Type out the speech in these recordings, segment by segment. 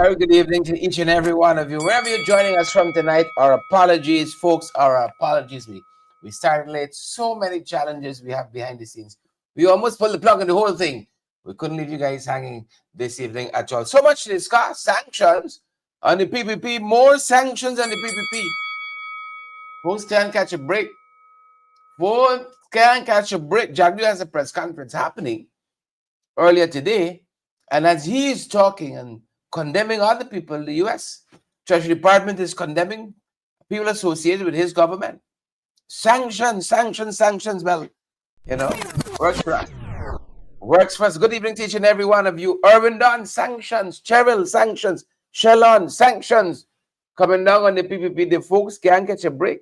Very good evening to each and every one of you. Wherever you're joining us from tonight, our apologies, folks. Our apologies. We started late. So many challenges we have behind the scenes. We almost pulled the plug on the whole thing. We couldn't leave you guys hanging this evening at all. So much to discuss. Sanctions on the PPP. More sanctions on the PPP. Folks can't catch a break. Folks can't catch a break. Jagdu has a press conference happening earlier today. And as he is talking and condemning other people, the U.S. Treasury Department is condemning people associated with his government. Sanctions. Well, works for us. Works for us. Good evening to each and every one of you. Irwin Don, sanctions. Cheryl, sanctions. Shalon, sanctions. Coming down on the PPP, the folks can't catch a break.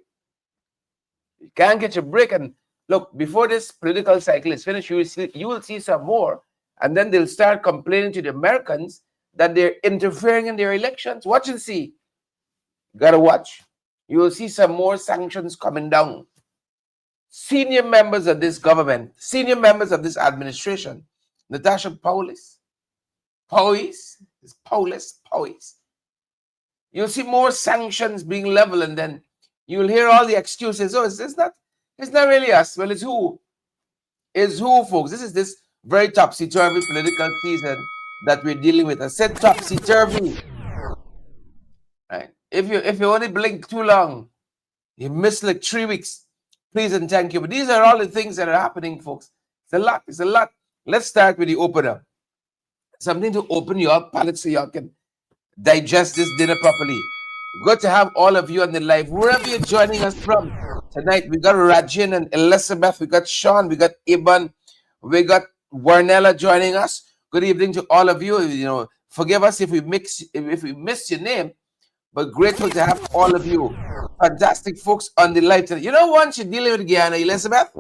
You can't catch a break. And look, before this political cycle is finished, you will see some more. And then they'll start complaining to the Americans that they're interfering in their elections. Watch and see. You gotta watch. You will see some more sanctions coming down. Senior members of this government, senior members of this administration, Natasha Powys. You'll see more sanctions being leveled, and then you'll hear all the excuses. Oh, it's not really us. Well, it's who? It's who, folks? This is this very topsy-turvy political season that we're dealing with. I said topsy-turvy. Right? If you only blink too long, you miss like 3 weeks. Please and thank you. But these are all the things that are happening, folks. It's a lot. Let's start with the opener. Something to open your palate so you can digest this dinner properly. Good to have all of you on the live. Wherever you're joining us from tonight, we got Rajin and Elizabeth, we got Sean, we got Iban, we got Warnella joining us. Good evening to all of you. Forgive us if we missed your name, but grateful to have all of you. Fantastic folks on the live tonight. Once you're dealing with Guyana, Elizabeth,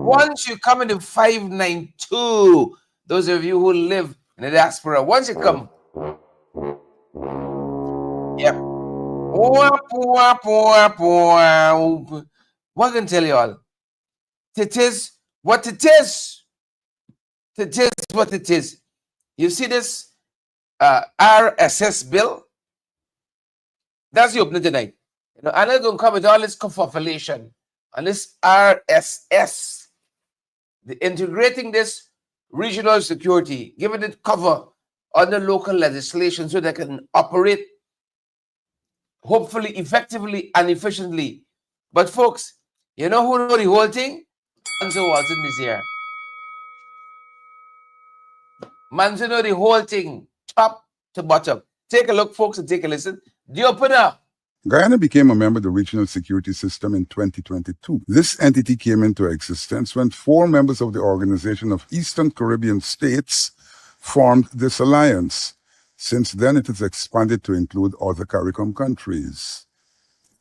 once you come into 592, those of you who live in the diaspora, once you come, yep. What can I tell you all? It is what it is. It is what it is. You see this RSS bill? That's the opening tonight. And I'm going to come with all this confabulation on this RSS. Integrating this regional security, giving it cover under local legislation so they can operate hopefully effectively and efficiently. But folks, you know who know the whole thing? Manzo Walton is here. Manzo know the whole thing, top to bottom. Take a look, folks, and take a listen. The opener. Guyana became a member of the Regional Security System in 2022. This entity came into existence when 4 members of the Organization of Eastern Caribbean States formed this alliance. Since then, it has expanded to include other CARICOM countries.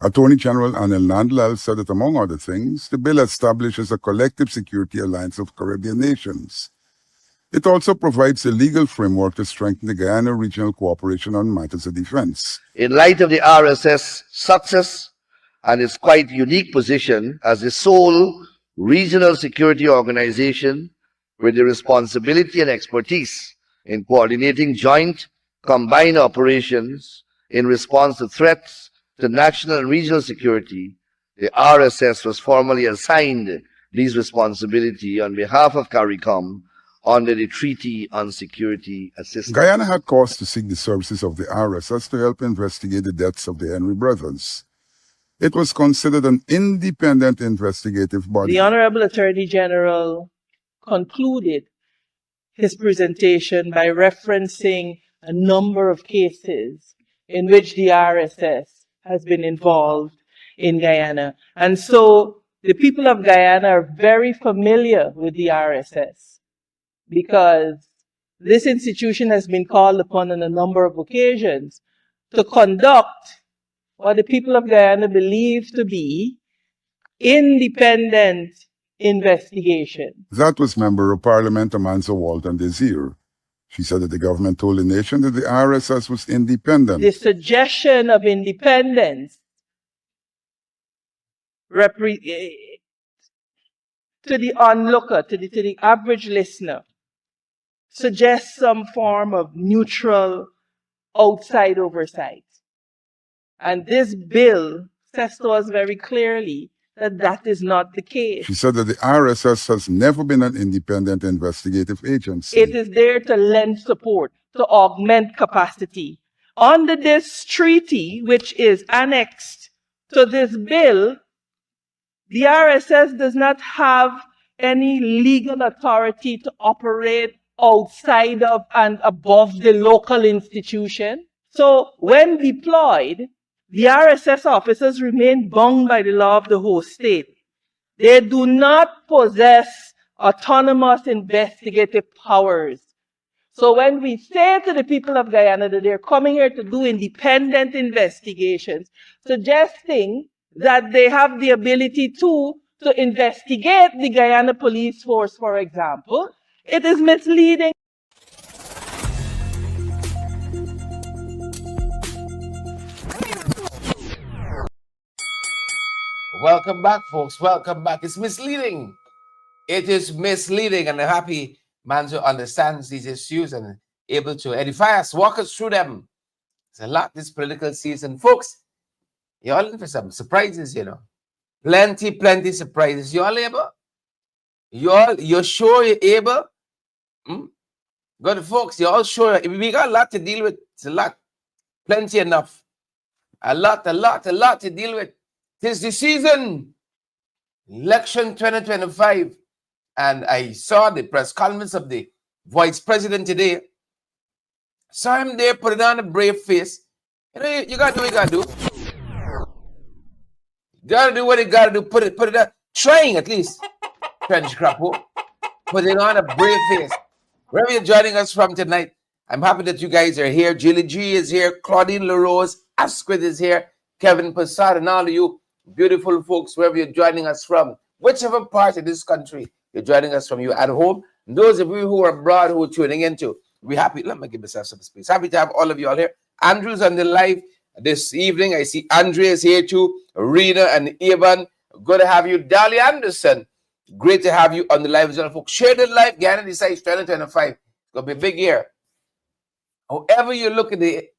Attorney General Anil Nandlal said that, among other things, the bill establishes a collective security alliance of Caribbean nations. It also provides a legal framework to strengthen the Guyana regional cooperation on matters of defense. In light of the RSS success and its quite unique position as the sole regional security organization with the responsibility and expertise in coordinating joint combined operations in response to threats to national and regional security, the RSS was formally assigned these responsibilities on behalf of CARICOM under the Treaty on Security Assistance. Guyana had cause to seek the services of the RSS to help investigate the deaths of the Henry brothers. It was considered an independent investigative body. The Honorable Attorney General concluded his presentation by referencing a number of cases in which the RSS has been involved in Guyana. And so the people of Guyana are very familiar with the RSS, because this institution has been called upon on a number of occasions to conduct what the people of Guyana believe to be independent investigation. That was Member of Parliament Amanzo Walton Desir. She said that the government told the nation that the RSS was independent. The suggestion of independence to the onlooker, to the average listener, suggests some form of neutral outside oversight. And this bill says to us very clearly that that is not the case. She said that the RSS has never been an independent investigative agency. It is there to lend support, to augment capacity. Under this treaty, which is annexed to this bill, the RSS does not have any legal authority to operate outside of and above the local institution. So when deployed, the RSS officers remain bound by the law of the host state. They do not possess autonomous investigative powers. So when we say to the people of Guyana that they're coming here to do independent investigations, suggesting that they have the ability to investigate the Guyana Police Force, for example, it is misleading. Welcome back, folks. Welcome back. It's misleading. It is misleading, and I'm happy man who understands these issues and able to edify us, walk us through them. It's a lot this political season, folks. You're all in for some surprises, you know. Plenty surprises. You all able? You're sure you're able? Good folks, you're all sure. We got a lot to deal with. It's a lot. Plenty enough. A lot to deal with. Tis the season. Election 2025. And I saw the press conference of the vice president today. Saw him there putting on a brave face. You know, you gotta do what you gotta do. Gotta do what you gotta do. Put it on. Trying at least. French crapo. Putting on a brave face. Wherever you're joining us from tonight, I'm happy that you guys are here. Julie G is here. Claudine LaRose. Asquith is here. Kevin Passad and all of you beautiful folks, wherever you're joining us from. Whichever part of this country you're joining us from, you're at home. And those of you who are abroad who are tuning into, we're happy. Let me give myself some space. Happy to have all of you all here. Andrew's on the live this evening. I see Andrea is here too. Rena and Evan. Good to have you. Dali Anderson. Great to have you on the live as well, folks. Share the live. Guyana decides 2025. It's going to be a big year. However you look at it,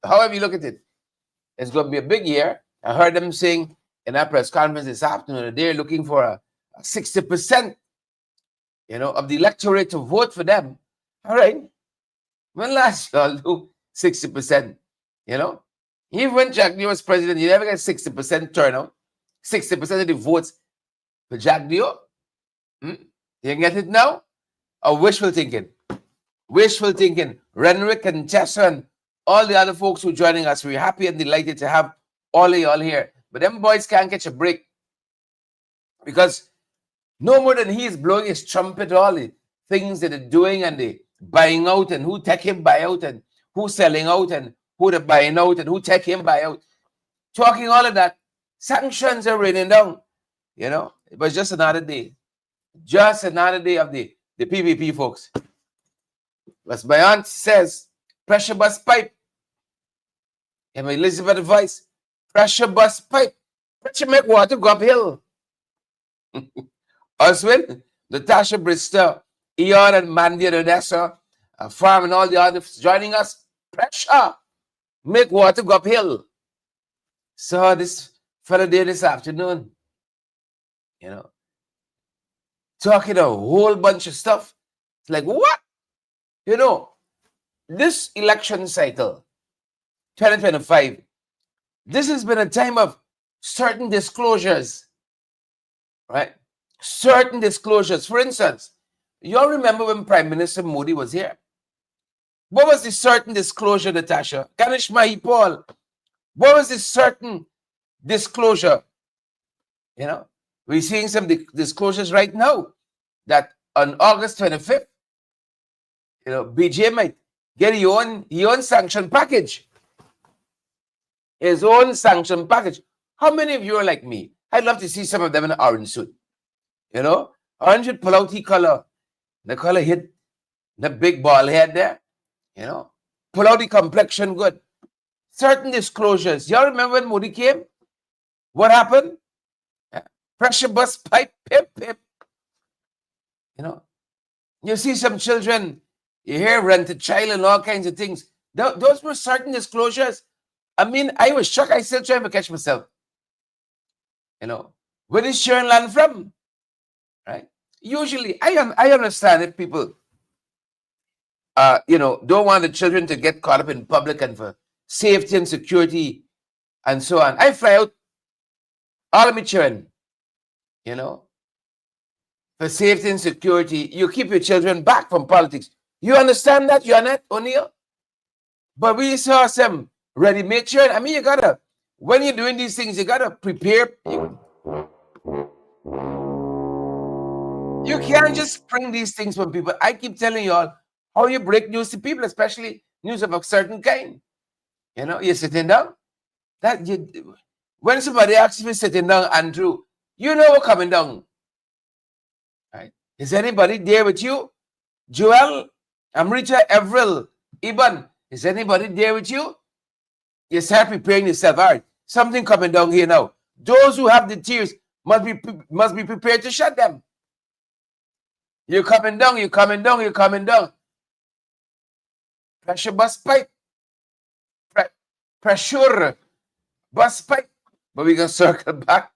it's going to be a big year. I heard them saying in that press conference this afternoon that they're looking for a 60%, of the electorate to vote for them. All right. When last y'all do 60%, Even when Jack Dio was president, you never get 60% turnout. 60% of the votes for Jack Dio. You get it now? Or wishful thinking? Wishful thinking. Renwick and Tessa and all the other folks who are joining us. We're happy and delighted to have all of y'all here. But them boys can't catch a break. Because no more than he is blowing his trumpet, all the things that they're doing and they buying out and who take him buy out and who selling out and who they're buying out and who take him buy out. Talking all of that. Sanctions are raining down. It was just another day. Just another day of the PPP, folks. As my aunt says, pressure bust pipe. And my Elizabeth advice, pressure bust pipe. Pressure make water go uphill. Oswin, Natasha Brister, Eon and Mandy and Odessa, Farm and all the others joining us. Pressure make water go uphill. Saw this fellow there this afternoon. Talking a whole bunch of stuff. It's like, what? This election cycle, 2025, this has been a time of certain disclosures, right? Certain disclosures. For instance, you all remember when Prime Minister Modi was here? What was the certain disclosure, Natasha? Ganesh Mahi Paul. What was the certain disclosure? We're seeing some disclosures right now that on August 25th, BJ might get his own sanction package. His own sanction package. How many of you are like me? I'd love to see some of them in an orange suit. Orange would pull out the color. The color hit the big ball head there. Pull out the complexion good. Certain disclosures. Y'all remember when Modi came? What happened? Pressure bust pipe, pip, pip. You see some children You hear rent a child and all kinds of things. Those were certain disclosures. I mean, I was shocked. I still trying to catch myself. You know, where is sharing land from? Right? Usually, I understand if people, don't want the children to get caught up in public and for safety and security and so on. I fly out all of my children, for safety and security. You keep your children back from politics. You understand that, Janet O'Neill? But we saw some ready-made children. I mean, when you're doing these things, you gotta prepare. You can't just spring these things from people. I keep telling you all how you break news to people, especially news of a certain kind. You're sitting down. When somebody asks me sitting down, Andrew, we're coming down. Right? Is anybody there with you? Joel, Amrita, Avril, Iban, is anybody there with you? You start preparing yourself. All right, something coming down here now. Those who have the tears must be prepared to shut them. You're coming down, you're coming down, you're coming down. Pressure bus pipe. Pressure bus pipe. But we can circle back.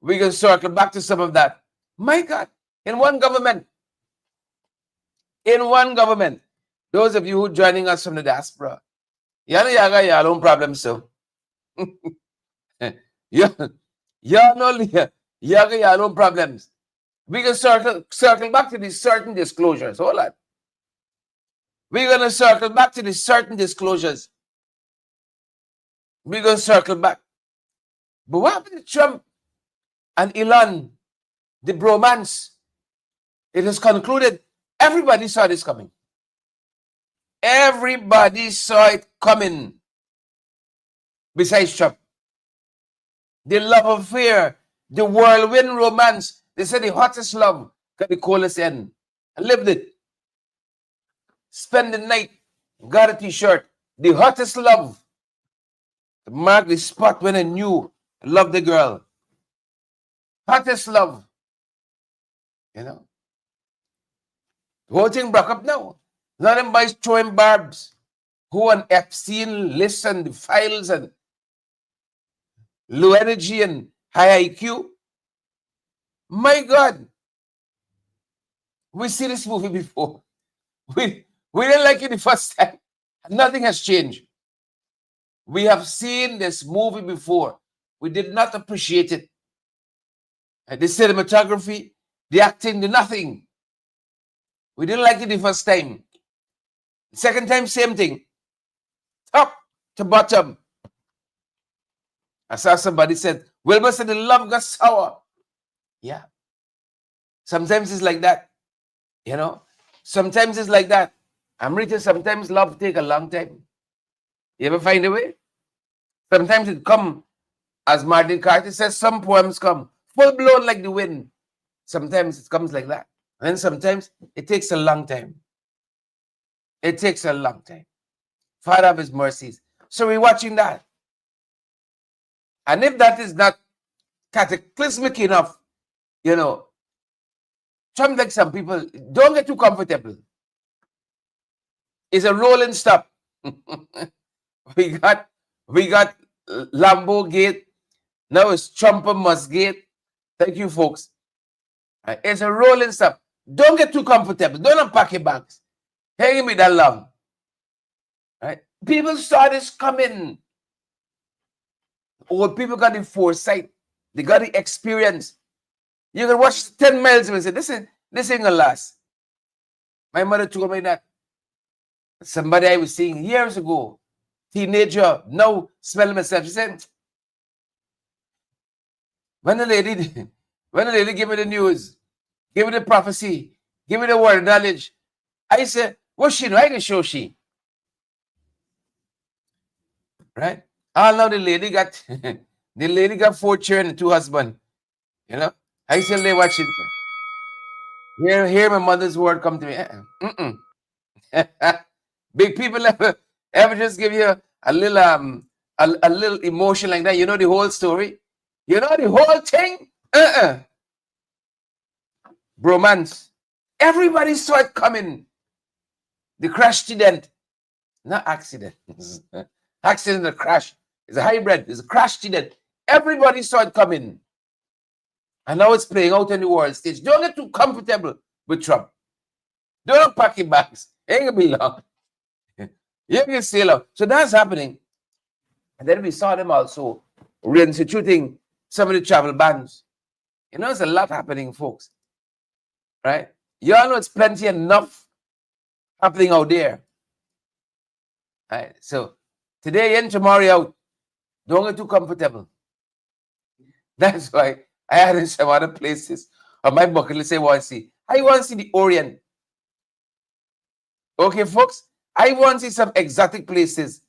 We can circle back to some of that. My God, in one government, those of you who joining us from the diaspora, yaga your own problems, so. Y'all know yaga your own problems. We can circle back to these certain disclosures. Hold on. We're going to circle back to these certain disclosures. We're going to circle back. But what happened to Trump and Elon, the bromance? It is concluded. Everybody saw this coming. Everybody saw it coming. Besides Trump. The love affair, the whirlwind romance. They said the hottest love got the coldest end. I lived it. Spend the night, got a t-shirt. The hottest love. To mark the spot when I knew I loved the girl. Hottest love. The whole thing broke up now. None of them boys throwing barbs. Who on Epstein list and the files and low energy and high IQ. My God. We see this movie before. We didn't like it the first time. Nothing has changed. We have seen this movie before. We did not appreciate it. The cinematography, the acting, the nothing. We didn't like it the first time. The second time, same thing. Top to bottom. I saw somebody said, Wilbur said the love got sour. Yeah. Sometimes it's like that. Sometimes it's like that. I'm reading, sometimes love take a long time. You ever find a way? Sometimes it come, as Martin Carter says, some poems come full blown like the wind. Sometimes it comes like that. And sometimes it takes a long time. It takes a long time. Father of his mercies. So we're watching that. And if that is not cataclysmic enough, Trump, like some people, don't get too comfortable. It's a rolling stop. we got Lambo Gate. Now it's Trump and Musk Gate. Thank you, folks. It's a rolling stop. Don't get too comfortable. Don't unpack your bags. Hang me that long. Right? People saw this coming. Old people got the foresight. They got the experience. You can watch 10 miles and say, this ain't gonna last. My mother told me that. Somebody I was seeing years ago, teenager, now smelling myself. She said, when the lady gave me the news, gave me the prophecy, give me the word of knowledge, I said, what she know? I can show she. Right? All now the lady got 4 children and 2 husbands. I still lay watching. Hear my mother's word come to me. Big people ever just give you a little emotion like that. You know the whole story. You know the whole thing. Bromance. Everybody saw it coming. The crash accident, not accident. Accident or crash. It's a hybrid. It's a crash accident. Everybody saw it coming. And now it's playing out on the world stage. Don't get too comfortable with Trump. Don't pack your bags. Ain't gonna be long. You can sail out. So that's happening. And then we saw them also reinstituting some of the travel bans. You know, there's a lot happening, folks. Right? You all know it's plenty enough happening out there. Right? So today in, tomorrow out. Don't get too comfortable. That's why I had in some other places on my bucket list I want to see. I want to see the Orient. Okay, folks? I want to see some exotic places.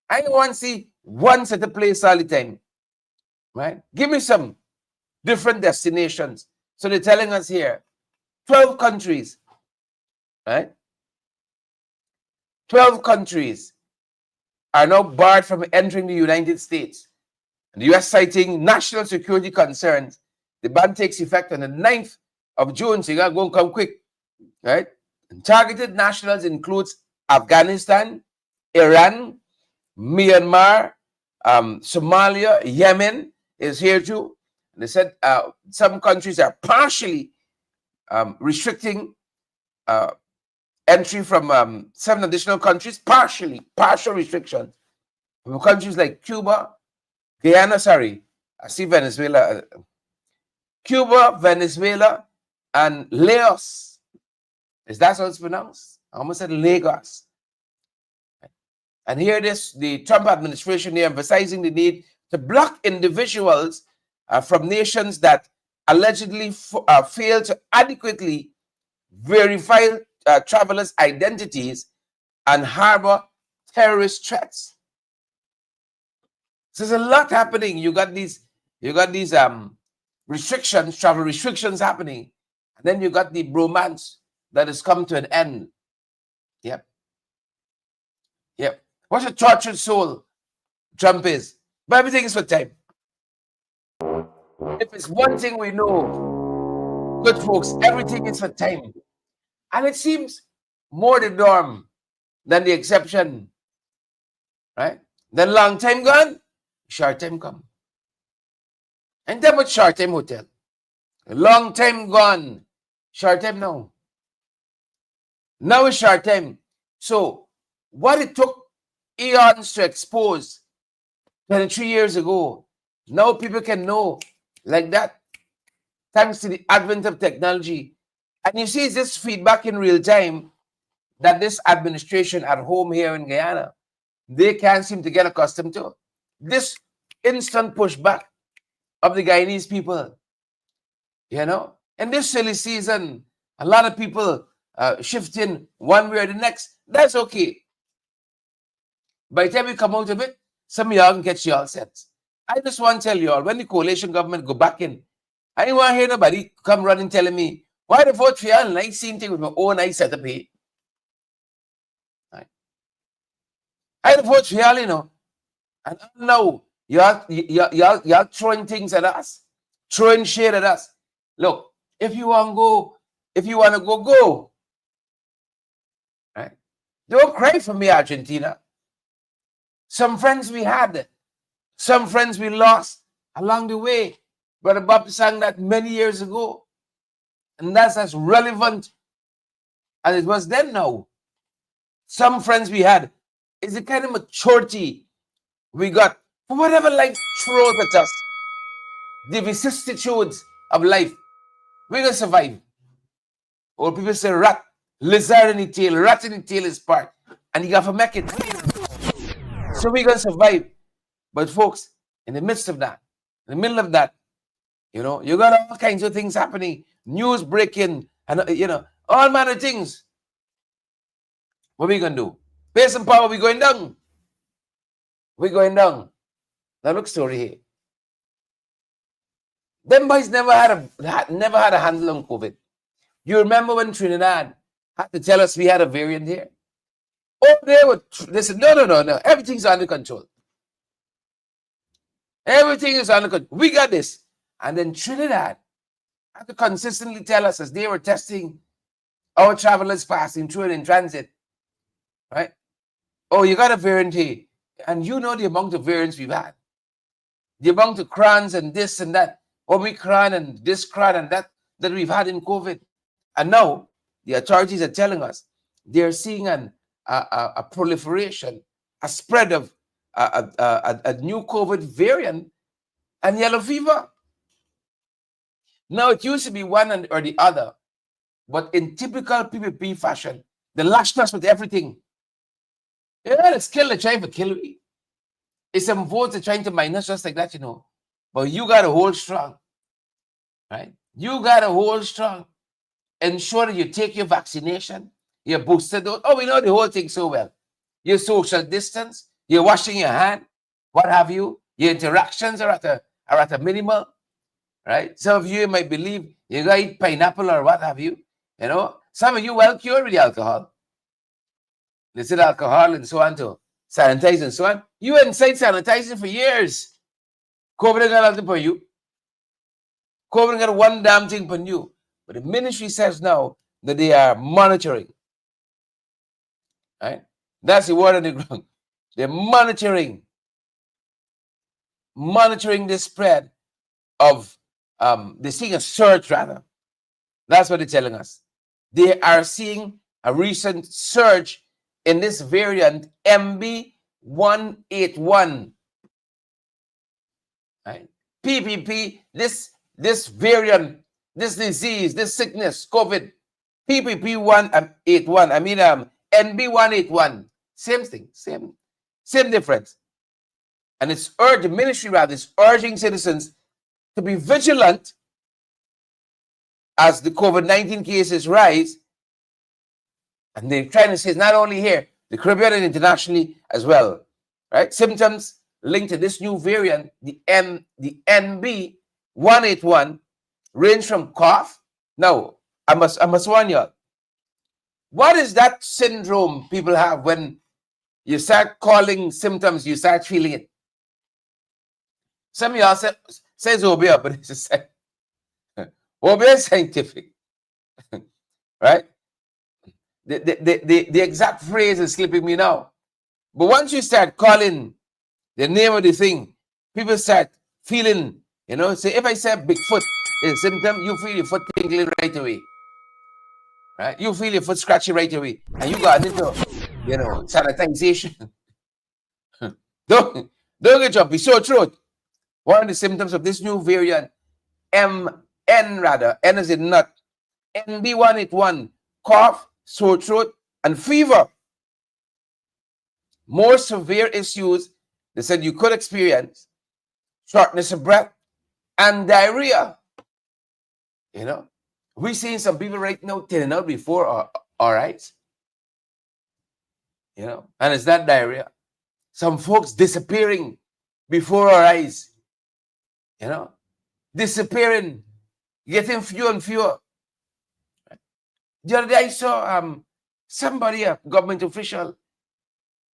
I want to see one set of place all the time. Right? Give me some different destinations. So they're telling us here, 12 countries. Right? 12 countries are now barred from entering the United States. And the U.S. citing national security concerns. The ban takes effect on the 9th of June, so you gotta go and come quick. Right? And targeted nationals includes Afghanistan, Iran, Myanmar, Somalia, Yemen is here too. And they said some countries are partially restricting entry from 7 additional countries, partial restrictions. From countries like Cuba, Guyana, I see Venezuela, Cuba, Venezuela, and Laos. Is that how it's pronounced? I almost said Lagos. And here it is, the Trump administration here emphasizing the need to block individuals from nations that allegedly fail to adequately verify travelers' identities and harbor terrorist threats. So there's a lot happening. You got these restrictions, travel restrictions happening, and then you got the bromance that has come to an end. Yep. What a tortured soul Trump is. But everything is for time. If it's one thing we know, good folks, everything is for time. And it seems more the norm than the exception. Right? Then long time gone, short time come. And then with short time hotel. Long time gone, short time now. Now it's short time. So what it took eons to expose 23 years ago, now people can know like that, thanks to the advent of technology. And you see this feedback in real time that this administration at home here in Guyana, they can't seem to get accustomed to. This instant pushback of the Guyanese people. You know, in this silly season, a lot of people shifting one way or the next. That's okay. By the time we come out of it, some of y'all can catch y'all sense. I just want to tell y'all, when the coalition government go back in, I don't want to hear nobody come running telling me, why to vote for y'all? And I seen thing with my own eyes set up here. Right. I to vote for y'all, you know. And now y'all throwing things at us, throwing shade at us. Look, if you want to go, go. Right? Don't cry for me, Argentina. Some friends we had, some friends we lost along the way. Brother Bob sang that many years ago. And that's as relevant as it was then now. Some friends we had is the kind of maturity we got for whatever life throws at us. The vicissitudes of life. We're going to survive. Old people say rat, lizard in the tail, rat in the tail is part. And you got to make it. So we're going to survive. But folks, in the midst of that, in the middle of that, you know, you got all kinds of things happening. News breaking, and, you know, all manner of things. What are we going to do? Pay some power, we're going down. We're going down. Now look story here. Them boys never had a handle on COVID. You remember when Trinidad had to tell us we had a variant here? Oh, they said, no. Everything's under control. Everything is under control. We got this. And then Trinidad had to consistently tell us as they were testing our travelers passing through and in transit, right? Oh, you got a variant here. And you know the amount of variants we've had. The amount of crons and this and that, Omicron and this cron and that we've had in COVID. And now the authorities are telling us they're seeing a proliferation, a spread of a new COVID variant and yellow fever. Now it used to be one or the other, but in typical PPP fashion, they lashed us with everything. Yeah, it's kill, they're trying to kill me. It's some votes are trying to mine us just like that, you know. But you got to hold strong, right? You got to hold strong. Ensure that you take your vaccination, your booster dose. Oh, we know the whole thing so well. Your social distance, you're washing your hand, what have you. Your interactions are at a minimal, right? Some of you might believe you got to eat pineapple or what have you. You know, some of you well cured with the alcohol. They said alcohol and so on to sanitize and so on. You inside sanitizing for years. COVID got nothing for you. COVID got one damn thing for you. But the ministry says now that they are monitoring. Right? That's the word on the ground. They're monitoring the spread of they're seeing a surge rather. That's what they're telling us. They are seeing a recent surge in this variant MB181. Right? PPP, this variant, this disease, this sickness, COVID, PPP 181. I mean NB181. Same thing, same difference. And it's urged, the ministry rather is urging citizens to be vigilant as the COVID-19 cases rise. And they're trying to say it's not only here, the Caribbean and internationally as well. Right? Symptoms linked to this new variant, the NB181, range from cough. Now, I must warn you. What is that syndrome people have when you start calling symptoms, you start feeling it? Some of y'all says Obia, but it's just Obia is scientific, right? The exact phrase is slipping me now. But once you start calling the name of the thing, people start feeling, you know, say if I say Bigfoot is a symptom, you feel your foot tingling right away. Right? You feel your foot scratchy right away. And you got into, you know, sanitization. don't get your sore throat. One of the symptoms of this new variant, N as in nut, NB181, cough, sore throat, and fever. More severe issues, they said you could experience shortness of breath and diarrhea. You know, we're seeing some people right now thinning out before, all right. You know, and it's not diarrhea. Some folks disappearing before our eyes. You know, disappearing, getting fewer and fewer. The other day I saw somebody, a government official.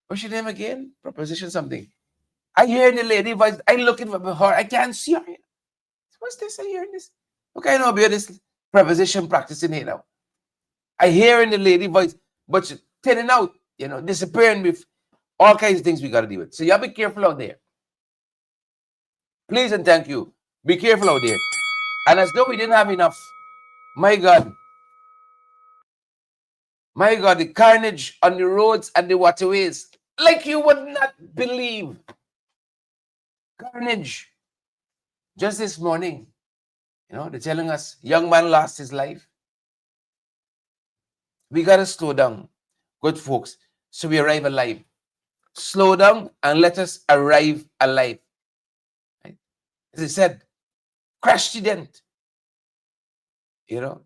What's your name again? Proposition something. I hear the lady voice. I looking for her. I can't see her. What's this? I hear this. Okay, I know about this preposition practicing here now. I hear in the lady voice, but she's thinning out, you know, disappearing with all kinds of things we got to deal with. So y'all be careful out there. Please and thank you. Be careful out there. And as though we didn't have enough, my God, the carnage on the roads and the waterways, like you would not believe. Carnage. Just this morning, you know, they're telling us young man lost his life. We got to slow down, good folks, so we arrive alive. Slow down and let us arrive alive. Right? As I said, crash accident. You know,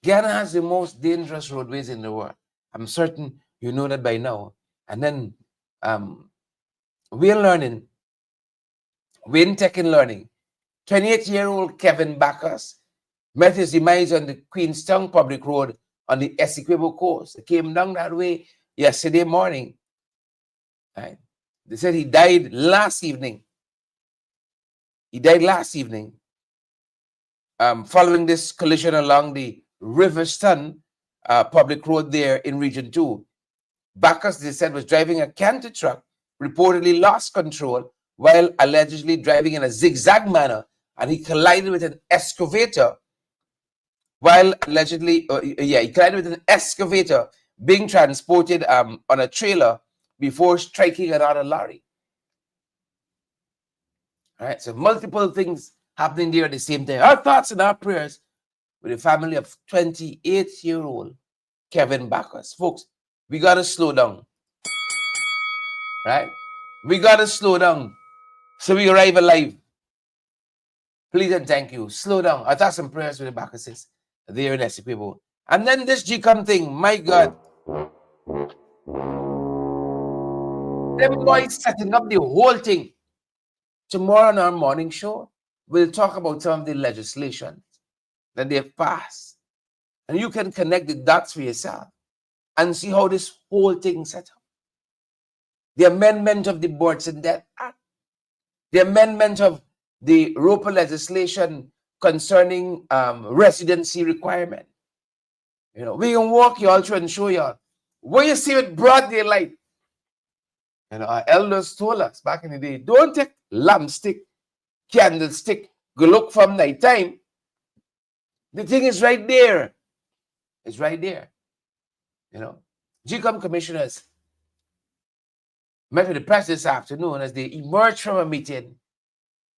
Ghana has the most dangerous roadways in the world. I'm certain you know that by now. And then we're in tech and learning. 28-year-old Kevin Backus met his demise on the Queenstown Public Road on the Essequibo coast. He came down that way yesterday morning. Right? They said he died last evening. Following this collision along the Riverstone Public Road there in Region 2. Bacchus, they said, was driving a canter truck, reportedly lost control while allegedly driving in a zigzag manner, and he collided with an excavator while allegedly, he collided with an excavator being transported on a trailer before striking another lorry. All right, so multiple things happening there at the same time. Our thoughts and our prayers with the family of 28-year-old Kevin Bacchus. Folks, we got to slow down, right? We got to slow down so we arrive alive. Please and thank you. Slow down. Our thoughts and prayers with the Bacchuses there in Essequibo. And then this GECOM thing, my God. Them boys setting up the whole thing. Tomorrow on our morning show, we'll talk about some of the legislation that they've passed. And you can connect the dots for yourself and see how this whole thing is set up. The amendment of the Boards and Debt Act, the amendment of the ROPA legislation concerning residency requirement. You know, we can walk you all through and show you all. What you see with broad daylight. You know, our elders told us back in the day, don't take lamp stick, candlestick, go look from nighttime. The thing is right there. It's right there. You know, GECOM commissioners met with the press this afternoon as they emerged from a meeting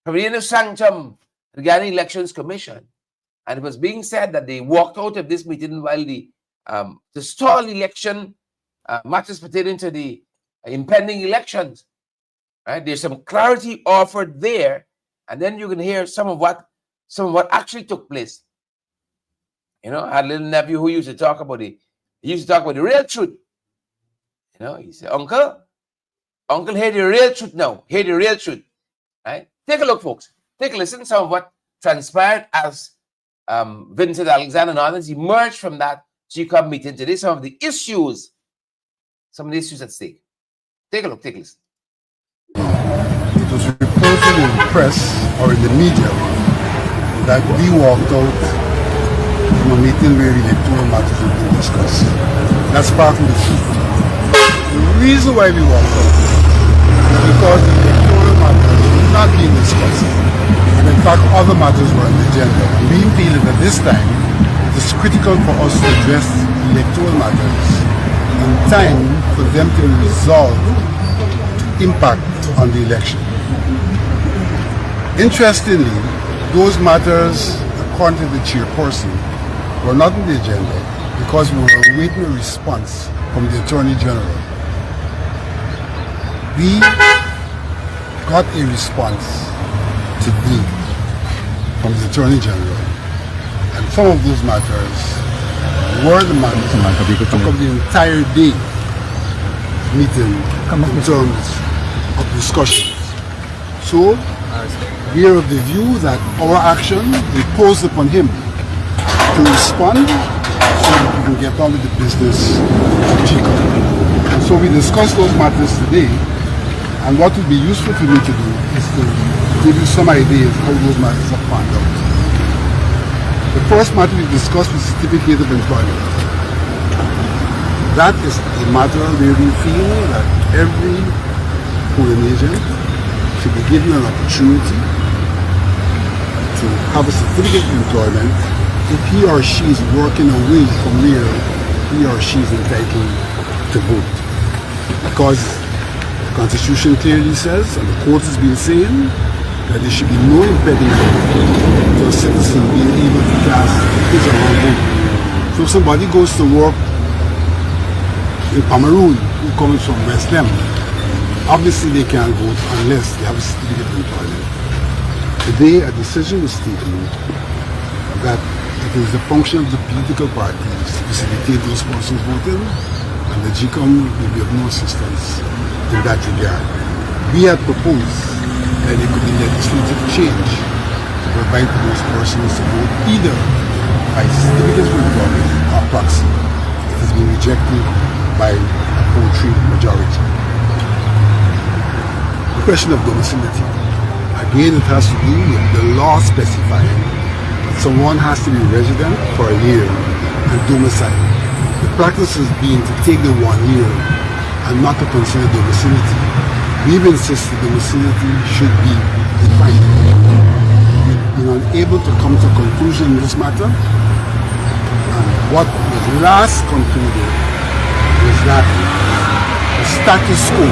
from the inner sanctum regarding Elections Commission. And it was being said that they walked out of this meeting while the stall election matters pertaining to the impending elections. Right? There's some clarity offered there, and then you can hear some of what actually took place. You know, I had a little nephew who used to talk about the real truth. You know, he said, Uncle, hear the real truth now. Hear the real truth. Right? Take a look, folks. Take a listen to some of what transpired as Vincent Alexander and others emerged from that GECOM meeting today. Some of the issues at stake. Take a look, take a listen. It was reported in the press or in the media that we walked out from a meeting where electoral matters were being discussed. That's part of the truth. The reason why we walked out is because the electoral matters were not being discussed. And in fact, other matters were on the agenda. And we feel that at this time, it is critical for us to address electoral matters in time for them to resolve impact on the election. Interestingly, those matters, according to the chairperson, were not on the agenda because we were awaiting a response from the Attorney General. We got a response today from the Attorney General, and some of those matters were the matters that took up the entire day meeting in terms of discussions. So, we are of the view that our action imposed upon him to respond so that we can get on with the business of GECOM. And so we discussed those matters today, and what would be useful for me to do is to give you some ideas how those matters are panned out. The first matter we discussed was certificate of employment. That is a matter where we feel that every polling agent should be given an opportunity to have a certificate of employment if he or she is working away from where he or she is entitled to vote. Because the Constitution clearly says, and the court has been saying, that there should be no impediment to a citizen being able to cast his or her vote. So if somebody goes to work in Cameroon who comes from West Ham, obviously they can't vote unless they have a certificate of employment. Today a decision was taken that it is the function of the political parties to facilitate those persons voting, and the GECOM will be of no assistance in that regard. We had proposed that there could be legislative change to provide for those persons to vote either by certificates of employment or proxy. It has been rejected by a poultry majority. The question of domicility. Again, it has to do with the law specifying that someone has to be resident for a year and domicile. The practice has been to take the 1 year and not to consider domicility. We've insisted domicility should be defined. We're unable to come to a conclusion in this matter. And what was last concluded was that the status quo,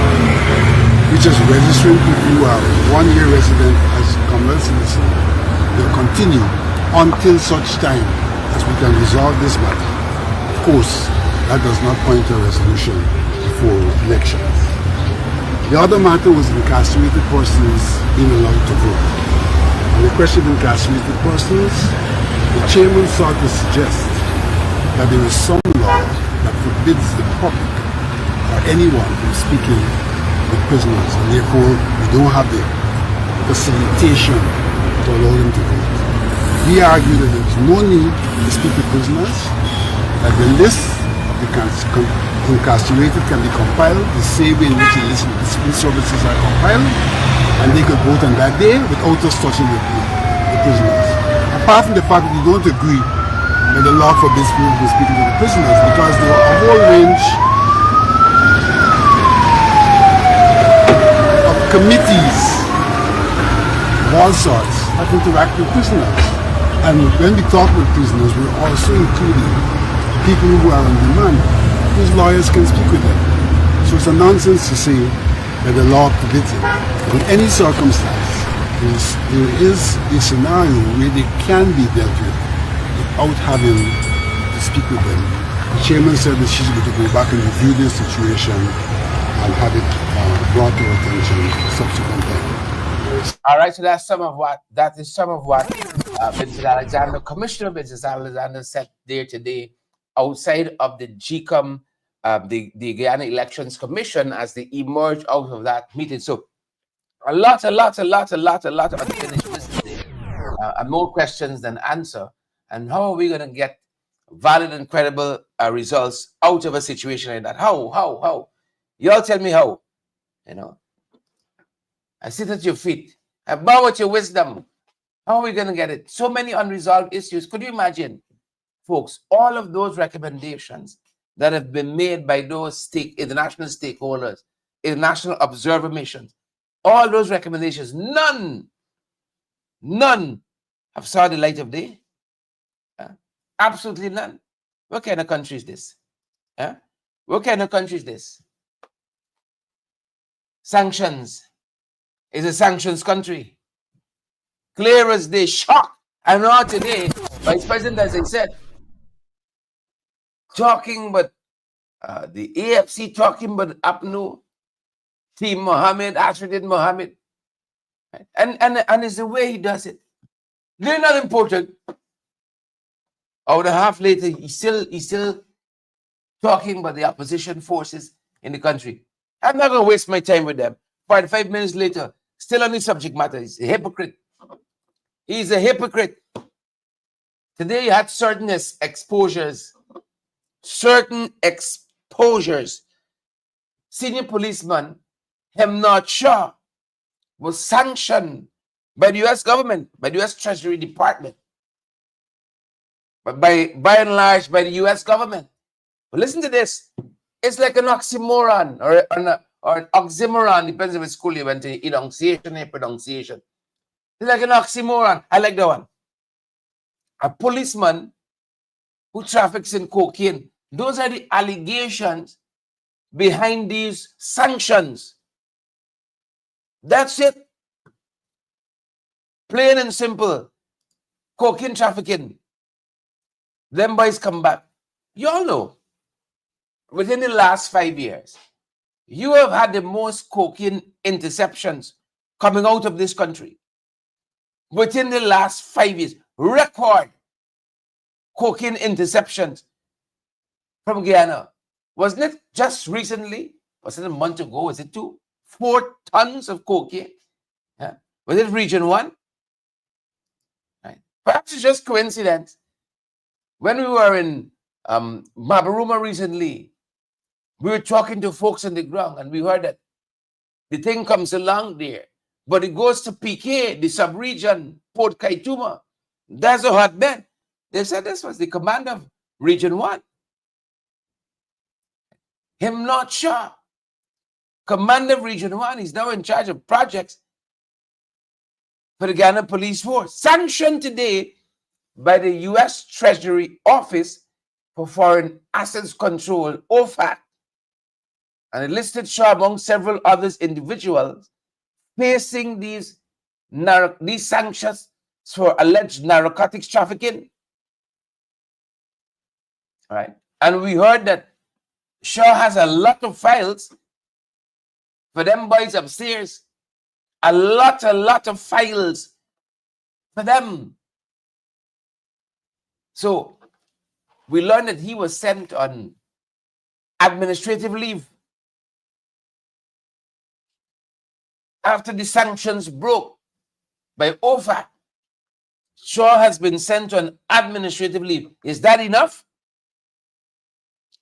which is registering people who are 1 year resident as Commonwealth citizens, will continue until such time as we can resolve this matter. Of course, that does not point to a resolution before elections. The other matter was incarcerated persons being allowed to vote. On the question of incarcerated persons, the chairman sought to suggest that there is some law that forbids the public or anyone from speaking with prisoners, and therefore we don't have the facilitation to allow them to vote. We argue that there is no need to speak with prisoners, that the list of the incarcerated can be compiled the same way in which the list of discipline services are compiled, and they could vote on that day without us touching the prisoners. Apart from the fact that we don't agree that the law forbids people from speaking to the prisoners, because there are a whole range of committees of all sorts that interact with prisoners. And when we talk with prisoners, we're also including people who are on demand, whose lawyers can speak with them. So it's a nonsense to say that the law forbids it. In any circumstance, there is a scenario where they can be dealt with without having to speak with them. The chairman said that she's going to go back and review this situation and have it brought to her attention subsequent time. All right, so that is some of what Vincent Alexander, Commissioner Vincent Alexander, said there today outside of the GECOM, the Guyana Elections Commission, as they emerge out of that meeting. So a lot of unfinished business there, and more questions than answer. And how are we going to get valid and credible results out of a situation like that? How? You all tell me how. I sit at your feet. I bow at your wisdom. How are we going to get it? So many unresolved issues. Could you imagine, folks, all of those recommendations that have been made by those international stakeholders, international observer missions, all those recommendations, none have saw the light of day. Absolutely none. What kind of country is this? What kind of country is this? Sanctions is a sanctions country. Clear as day, shock. I know today, Vice President, as I said, talking, but the AFC talking, but APNU, Team Mohammed, Ashradin Mohammed, right? And it's the way he does it. They're not important. Hour and a half later, he's still talking about the opposition forces in the country. I'm not going to waste my time with them. 45 minutes later, still on the subject matter. He's a hypocrite. He's a hypocrite. Today, you had certain exposures. Senior policeman Hemnat Shah was sanctioned by the U.S. government, by the U.S. Treasury Department, but by and large by the U.S. government. But listen to this. It's like an oxymoron or an oxymoron, depends on which school you went to, enunciation and pronunciation. It's like an oxymoron. I like that one. A policeman who traffics in cocaine. Those are the allegations behind these sanctions. That's it. Plain and simple. Cocaine trafficking. Them boys come back. You all know, within the last 5 years, you have had the most cocaine interceptions coming out of this country. Within the last 5 years, record cocaine interceptions from Guyana. Wasn't it just recently? Was it a month ago? Was it 4 tons of cocaine? Yeah. Was it Region 1? Right. Perhaps it's just coincidence. When we were in Mabaruma recently, we were talking to folks on the ground and we heard that the thing comes along there, but it goes to PK, the sub-region, Port Kaituma. That's a hotbed. They said this was the command of Region 1. Him not sure. Commander of Region 1. He's now in charge of projects for the Ghana Police Force. Sanctioned today by the U.S. Treasury Office for Foreign Assets Control, OFAC. And it listed Shaw among several others individuals facing these sanctions for alleged narcotics trafficking. Right? And we heard that Shaw has a lot of files for them boys upstairs. A lot of files for them. So we learned that he was sent on administrative leave after the sanctions broke by OFAC. Shaw has been sent on administrative leave. Is that enough?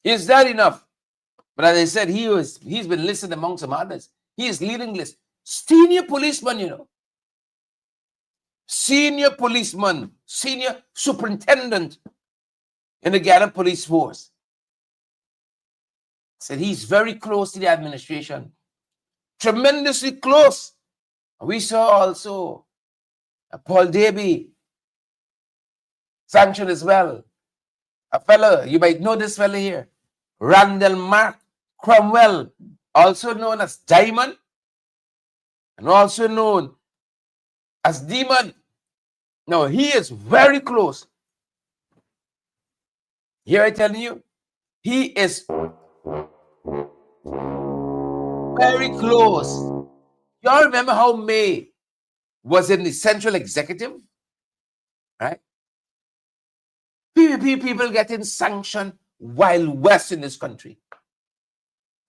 Is that enough? But as I said, he's been listed among some others. He is leading list. Senior policeman, you know. Senior policeman, senior superintendent in the Ghana Police Force. Said he's very close to the administration. Tremendously close. We saw also Paul Davy sanctioned as well. A fellow, you might know this fellow here, Randall Mark Cromwell, also known as Diamond, and also known as Demon. No, he is very close. Here I tell you, he is very close. Y'all remember how May was in the Central Executive? Right? PPP people getting sanctioned Wild West in this country.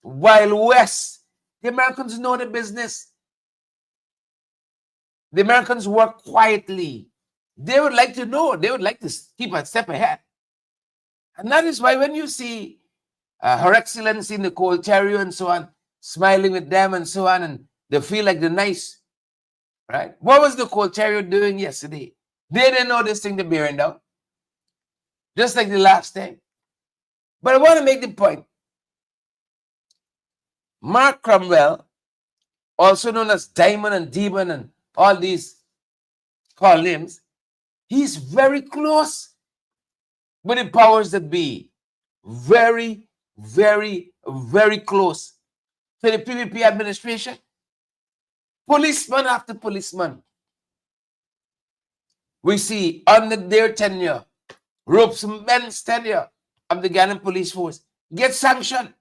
Wild West. The Americans know the business. The Americans work quietly. They would like to know. They would like to keep a step ahead. And that is why when you see Her Excellency Nicole Terrio and so on, smiling with them and so on, and they feel like they're nice, right? What was Nicole Terrio doing yesterday? They didn't know this thing they're bearing down. Just like the last time. But I want to make the point. Mark Cromwell, also known as Diamond and Demon and all these call names, he's very close with the powers that be. Very, very, very close to the PPP administration. Policeman after policeman. We see under their tenure, Ropes and Ben's tenure of the Ghana Police Force get sanctioned.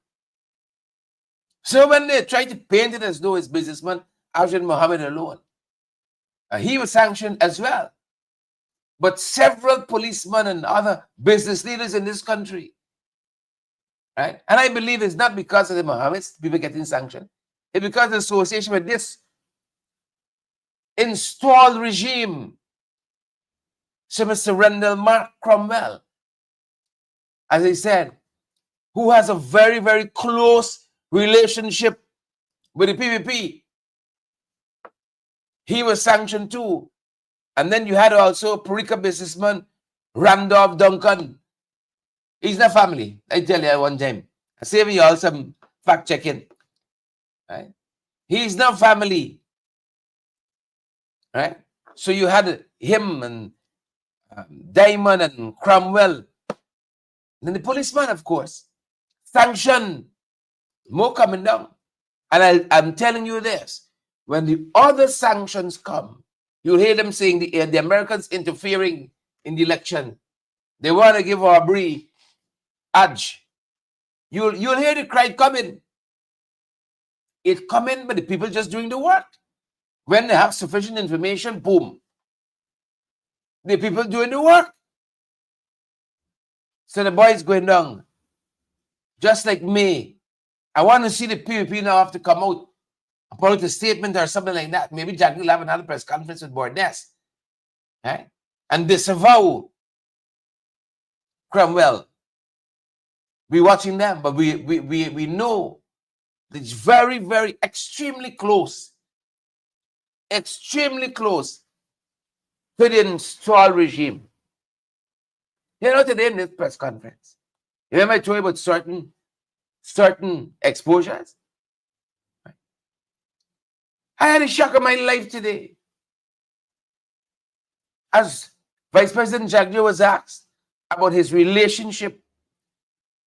So when they try to paint it as though it's businessman Arjun Mohammed alone, he was sanctioned as well. But several policemen and other business leaders in this country, right? And I believe it's not because of the Mohammeds, people getting sanctioned. It's because of the association with this installed regime. So Mr. Randall Mark Cromwell, as I said, who has a very, very close relationship with the PPP, he was sanctioned too. And then you had also Parika businessman Randolph Duncan. He's not family. I tell you one time. I save you all some fact checking. Right? He's not family. Right? So you had him and Diamond and Cromwell. And then the policeman, of course, sanctioned. More coming down. And I'm telling you this, when the other sanctions come, you'll hear them saying the Americans interfering in the election. They want to give Aubrey edge. You'll hear the cry coming. It's coming, but the people just doing the work. When they have sufficient information, boom. The people doing the work. So the boys going down. Just like me. I want to see the PPP now have to come out about a statement or something like that. Maybe Jackie will have another press conference with Bordes. Right? And disavow Cromwell. We're watching them, but we know that it's very, very extremely close to the installed regime. You know, today in this press conference, remember I told you about certain exposures? I had a shock of my life today. As Vice President Jagdeo was asked about his relationship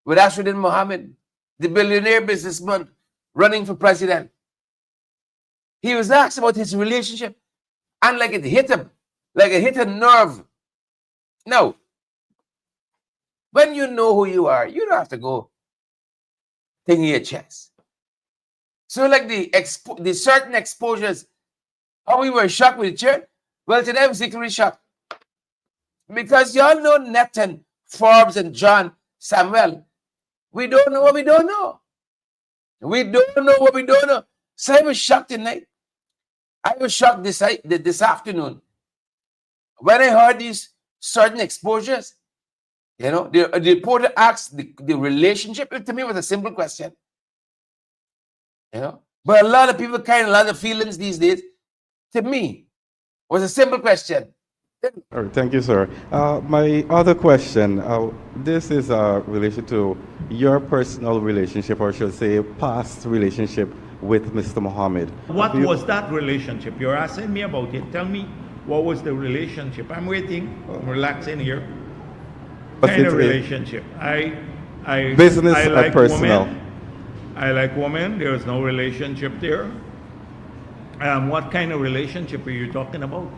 with Ashuddin Mohammed, the billionaire businessman running for president. He was asked about his relationship, and like it hit him, like it hit a nerve. No. When you know who you are, you don't have to go thinking your chest. So like the certain exposures, how we were shocked with the church, well, today I was equally shocked. Because y'all know Nathan, Forbes, and John Samuel. We don't know what we don't know. We don't know what we don't know. So I was shocked tonight. I was shocked this afternoon when I heard these certain exposures. You know, the reporter asked the relationship. To me, it was a simple question. You know, but a lot of people carry a lot of feelings these days. To me, it was a simple question. All right, thank you, sir. My other question, this is relation to your personal relationship, or should I say past relationship with Mr. Mohammed. What was that relationship? You're asking me about it. Tell me, what was the relationship? I'm waiting. I'm relaxing here. Kind of relationship. Business I like or personal? Women. I like women. There is no relationship there. What kind of relationship are you talking about?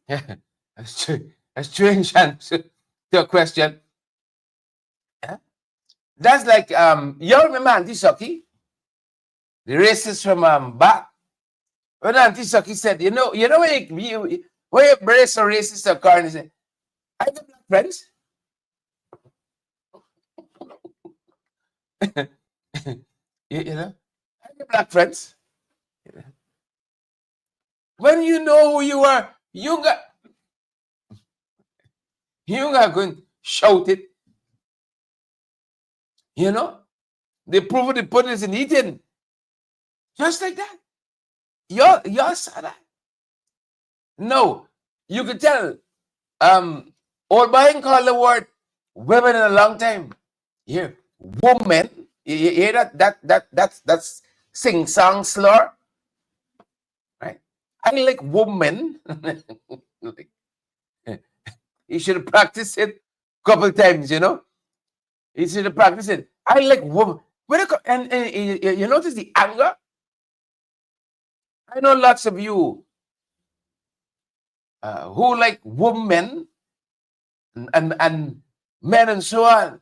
Yeah, that's true. A strange answer to a question. Yeah? That's like you remember Auntie Saki, the racist from back. When Auntie Saki said, you know when you brace a racist a car and say, I got black friends. you know, I got black friends. When you know who you are, you got going to shout it. You know, the proof of the pudding is in eating. Just like that. Y'all saw that. No, you could tell. Old Biden called the word women in a long time. Here, woman. You hear that's sing-song slur. Right? I like woman. Like, you should have practiced it a couple times, you know. You should have practiced it. I like woman. And you notice the anger? I know lots of you who like women and men and so on.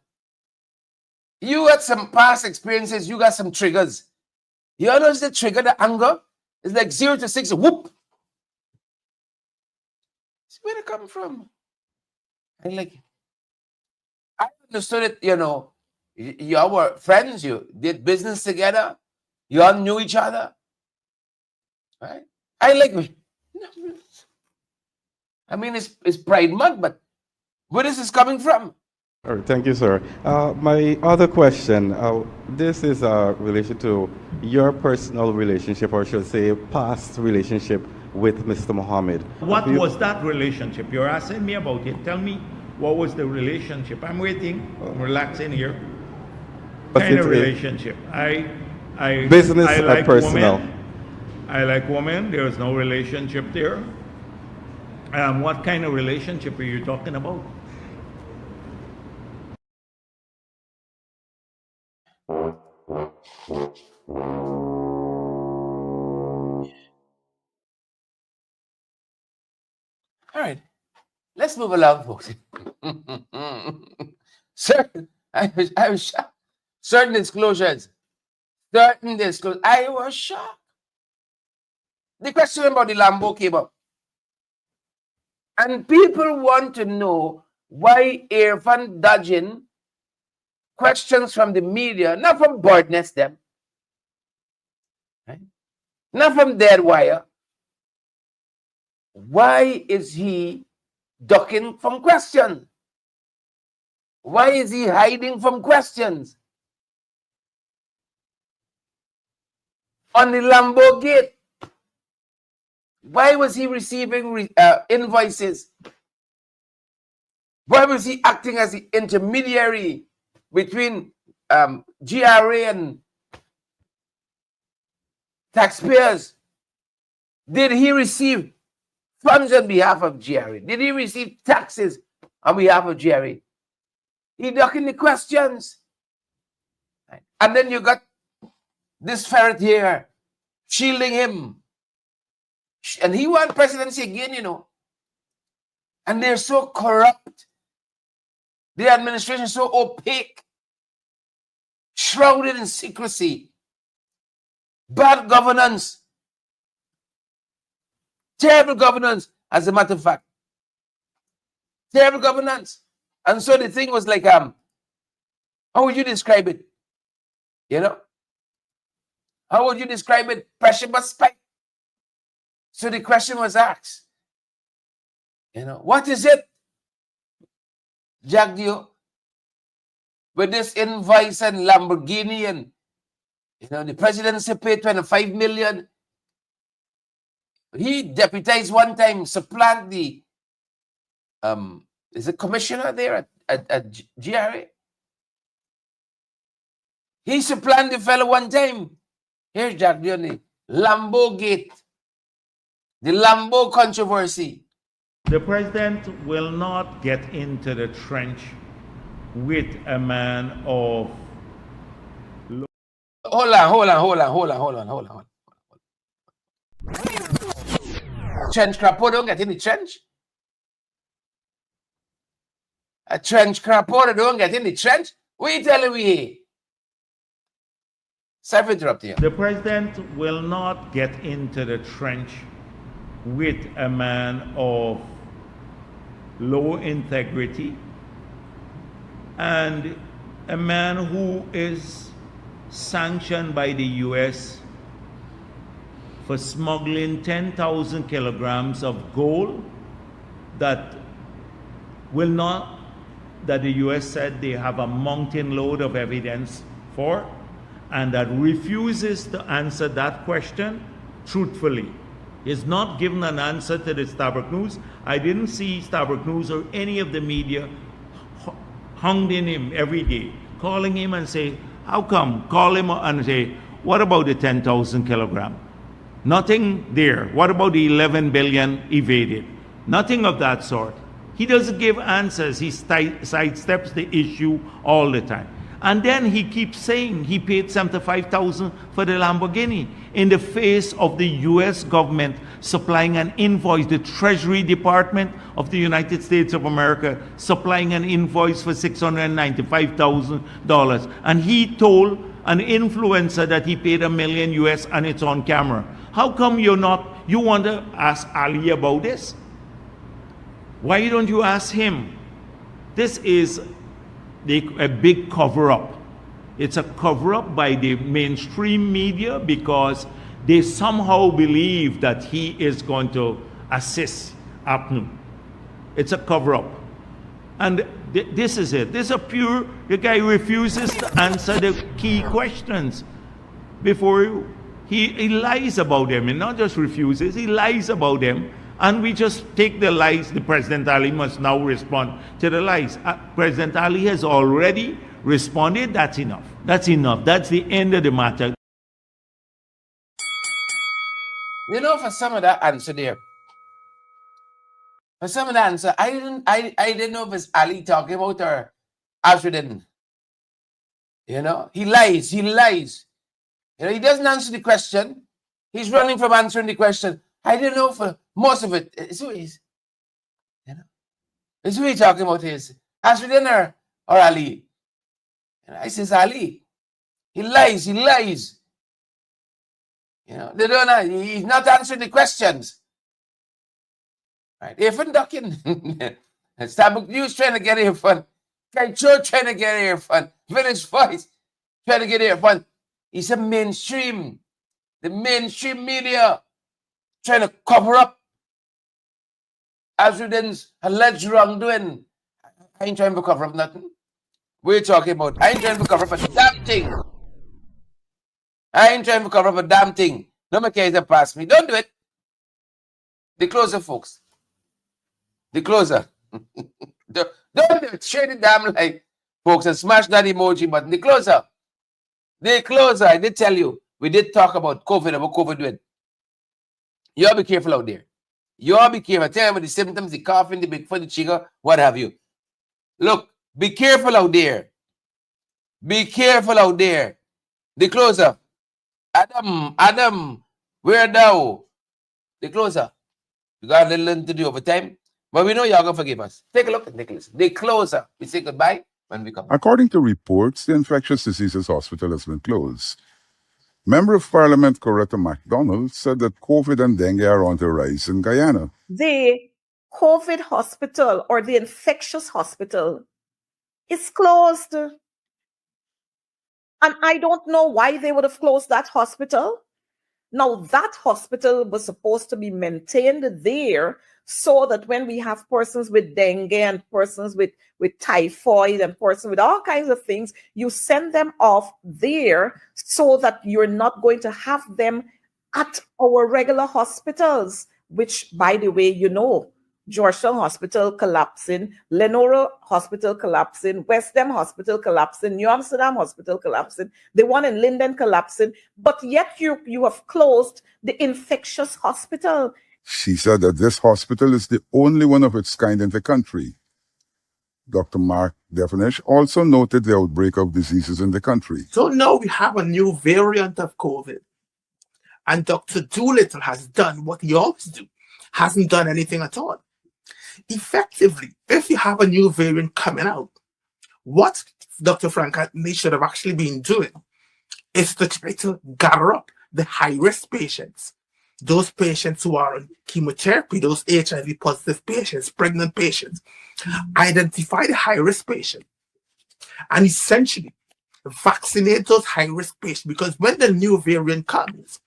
You got some past experiences. You got some triggers. You notice the trigger, the anger? It's like 0 to 6, whoop. Where it come from? And like, I understood it, you know, you all were friends, you did business together, you all knew each other. Right? I mean, it's Pride Month, but where is this coming from? All right, thank you, sir. My other question, this is relation to your personal relationship, or should I say past relationship with Mr. Mohammed. What was that relationship? You're asking me about it. Tell me, what was the relationship? I'm waiting. I'm relaxing here. Kind of relationship. Business I or like personal? Women. I like women. There is no relationship there. What kind of relationship are you talking about? All right, let's move along, folks. I was shocked. Certain disclosures. I was shocked. The question about the Lambo came up. And people want to know why Irfan dodging questions from the media, not from Birdness them, right? Not from Deadwire. Why is he ducking from questions? Why is he hiding from questions? On the Lambo gate, why was he receiving invoices? Why was he acting as the intermediary between GRA and taxpayers? Did he receive funds on behalf of GRA? Did he receive taxes on behalf of GRA? He ducking the questions. And then you got this ferret here shielding him. And he won presidency again, you know. And they're so corrupt. The administration is so opaque, shrouded in secrecy, bad governance, terrible governance, as a matter of fact. Terrible governance. And so the thing was like, how would you describe it? You know? How would you describe it? Pressure but spike. So the question was asked, you know, what is it, Jagdio, with this invoice and Lamborghini and, you know, the presidency paid 25 million. He deputized one time, supplant the, is it commissioner there at GRA? He supplanted the fellow one time. Here's Jagdio, the Lambo gate, the Lambo controversy. The president will not get into the trench with a man of... Hold on. Trench crapo don't get in the trench. A trench crapo don't get in the trench. What are you telling me here? Sorry for interrupting you. The president will not get into the trench with a man of low integrity and a man who is sanctioned by the US for smuggling 10,000 kilograms of gold that the US said they have a mountain load of evidence for, and that refuses to answer that question truthfully. Is not given an answer to the Starbuck News. I didn't see Starbuck News or any of the media hounding him every day, calling him and say, how come? Call him and say, what about the 10,000 kilogram? Nothing there. What about the 11 billion evaded? Nothing of that sort. He doesn't give answers. He sidesteps the issue all the time. And then he keeps saying he paid $75,000 for the Lamborghini in the face of the US government supplying an invoice, the Treasury Department of the United States of America supplying an invoice for $695,000. And he told an influencer that he paid $1 million US and it's on camera. How come you want to ask Ali about this? Why don't you ask him? This is a big cover-up. It's a cover-up by the mainstream media because they somehow believe that he is going to assist APNU. It's a cover-up. And this is it. This is the guy refuses to answer the key questions before he lies about them. And not just refuses, he lies about them. And we just take the lies. The President Ali must now respond to the lies. President Ali has already responded. That's enough. That's enough. That's the end of the matter. You know, for some of that answer there, for some of the answer, I didn't know if it's Ali talking about or Azruddin. You know, he lies. You know, he doesn't answer the question. He's running from answering the question. I don't know for most of it. It's who is, you know, it's who he's talking about is Azruddin or Ali. And I says Ali. He lies. You know, they don't know. He's not answering the questions. Right? Even ducking. Starbuck News trying to get here fun. Kaicho trying to get here fun. Village Voice trying to get here fun. It's a mainstream. The mainstream media trying to cover up Azruddin's alleged wrongdoing. I ain't trying to cover up nothing. We're talking about. I ain't trying to cover up a damn thing. I ain't trying to cover up a damn thing. No one cares to pass me. Don't do it. The closer, folks. The closer. Don't do it. Share the damn light, folks, and smash that emoji button. The closer. The closer. I did tell you. We did talk about COVID and what COVID did. You all be careful out there. You all be careful. Tell me the symptoms, the coughing, the big foot, the chicken, what have you. Look, be careful out there. Be careful out there. The closer. Adam, where thou? The closer. You got a little learn to do over time, but we know y'all gonna forgive us. Take a look and take a listen. The closer. We say goodbye when we come. According to reports, the infectious diseases hospital has been closed. Member of Parliament Coretta MacDonald said that COVID and dengue are on the rise in Guyana. The COVID hospital or the infectious hospital is closed. And I don't know why they would have closed that hospital. Now, that hospital was supposed to be maintained there so that when we have persons with dengue and persons with typhoid and persons with all kinds of things, you send them off there so that you're not going to have them at our regular hospitals, which, by the way, you know, Georgetown Hospital collapsing, Lenora Hospital collapsing, West Ham Hospital collapsing, New Amsterdam Hospital collapsing, the one in Linden collapsing, but yet you have closed the infectious hospital. She said that this hospital is the only one of its kind in the country. Dr. Mark Devonish also noted the outbreak of diseases in the country. So now we have a new variant of COVID. And Dr. Doolittle has done what he always do, hasn't done anything at all. Effectively, if you have a new variant coming out, what Dr. Frank Anthony should have actually been doing is to try to gather up the high-risk patients, those patients who are on chemotherapy, those HIV positive patients, pregnant patients, identify the high-risk patient, and essentially vaccinate those high-risk patients, because when the new variant comes,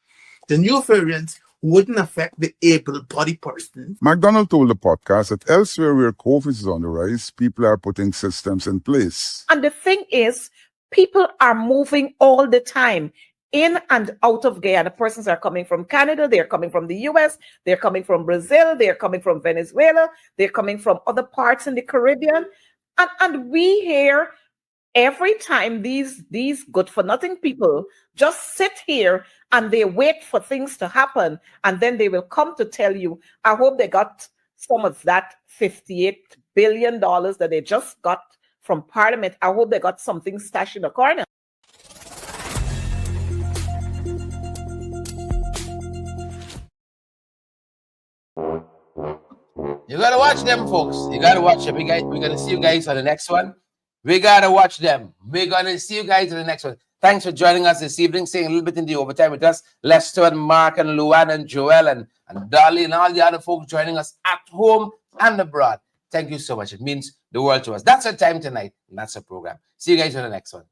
the new variant wouldn't affect the able-bodied person. MacDonald told the podcast that elsewhere where COVID is on the rise, people are putting systems in place. And the thing is, people are moving all the time in and out of Guyana. Persons are coming from Canada, they're coming from the US, they're coming from Brazil, they're coming from Venezuela, they're coming from other parts in the Caribbean. And we hear every time these good-for-nothing people just sit here and they wait for things to happen, and then they will come to tell you, I hope they got some of that $58 billion that they just got from Parliament. I hope they got something stashed in a corner. You gotta watch them, folks. You gotta watch them. We're gonna see you guys on the next one. We gotta watch them. We're gonna see you guys in the next one. Thanks for joining us this evening, staying a little bit in the overtime with us. Lester and Mark and Luan and Joel and Dolly and all the other folks joining us at home and abroad. Thank you so much. It means the world to us. That's our time tonight, and that's our program. See you guys on the next one.